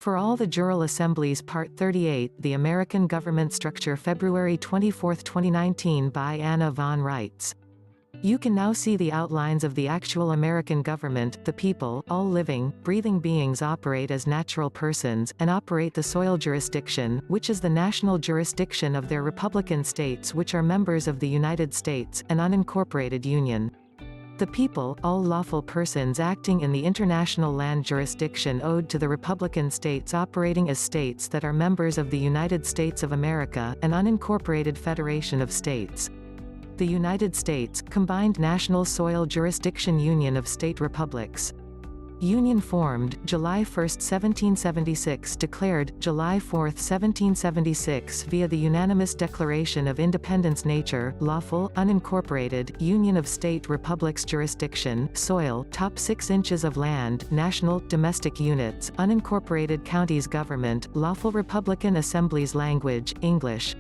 For All the Jural Assemblies Part 38, The American Government Structure, February 24, 2019, by Anna von Reitz. You can now see the outlines of the actual American government. The people, all living, breathing beings, operate as natural persons, and operate the soil jurisdiction, which is the national jurisdiction of their republican states which are members of the United States, an unincorporated union. The people, all lawful persons acting in the international land jurisdiction owed to the republican states operating as states that are members of the United States of America, an unincorporated federation of states. The United States, Combined National Soil Jurisdiction Union of State Republics. Union formed, July 1, 1776, declared, July 4, 1776 via the Unanimous Declaration of Independence. Nature, lawful, unincorporated, Union of State Republics. Jurisdiction, soil, top 6 inches of land, national, domestic units, unincorporated counties. Government, lawful Republican Assemblies. Language, English.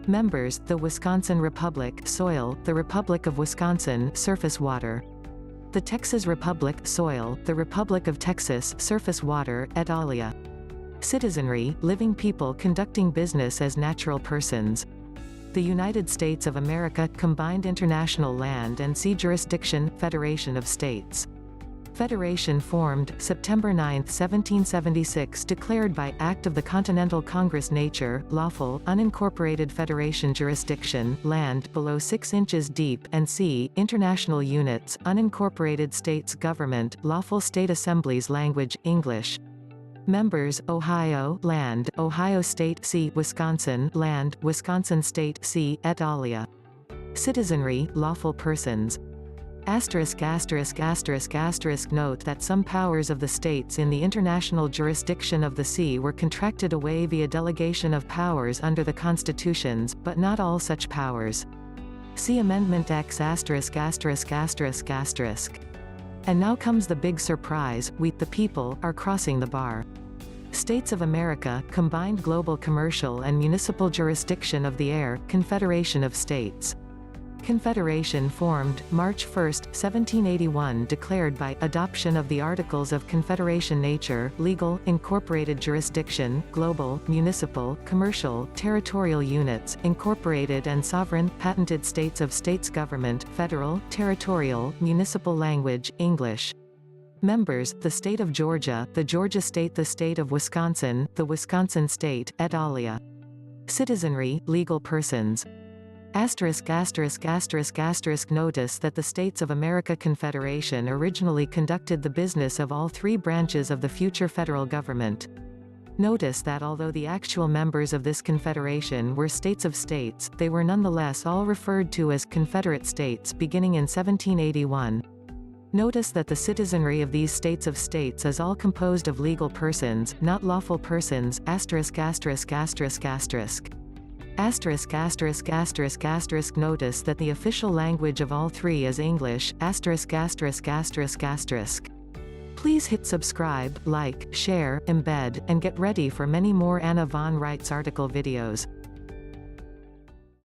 Members, the Wisconsin Republic, soil, the Republic of Wisconsin, surface water. The Texas Republic, soil, the Republic of Texas, surface water, et alia. Citizenry, living people conducting business as natural persons. The United States of America, Combined International Land and Sea Jurisdiction, Federation of States. Federation formed, September 9, 1776, declared by Act of the Continental Congress. Nature, lawful, unincorporated federation. Jurisdiction, land below 6 inches deep, and sea, international units, unincorporated states. Government, lawful state assemblies. Language, English. Members, Ohio, land, Ohio State. Sea, Wisconsin, land, Wisconsin State. Sea, et alia. Citizenry, lawful persons. Note that some powers of the states in the international jurisdiction of the sea were contracted away via delegation of powers under the constitutions, but not all such powers. See Amendment X********. And now comes the big surprise: we, the people, are crossing the bar. States of America, Combined Global Commercial and Municipal Jurisdiction of the Air, Confederation of States. Confederation formed, March 1, 1781, declared by adoption of the Articles of Confederation. Nature, legal, incorporated. Jurisdiction, global, municipal, commercial, territorial units, incorporated and sovereign, patented. States of states. Government, federal, territorial, municipal. Language, English. Members, the state of Georgia, the Georgia state, the state of Wisconsin, the Wisconsin state, et alia. Citizenry, legal persons. Notice that the States of America Confederation originally conducted the business of all 3 branches of the future federal government. Notice that although the actual members of this confederation were states of states, they were nonetheless all referred to as Confederate States beginning in 1781. Notice that the citizenry of these states of states is all composed of legal persons, not lawful persons. Notice that the official language of all 3 is English. Please hit subscribe, like, share, embed, and get ready for many more Anna von Reitz article videos.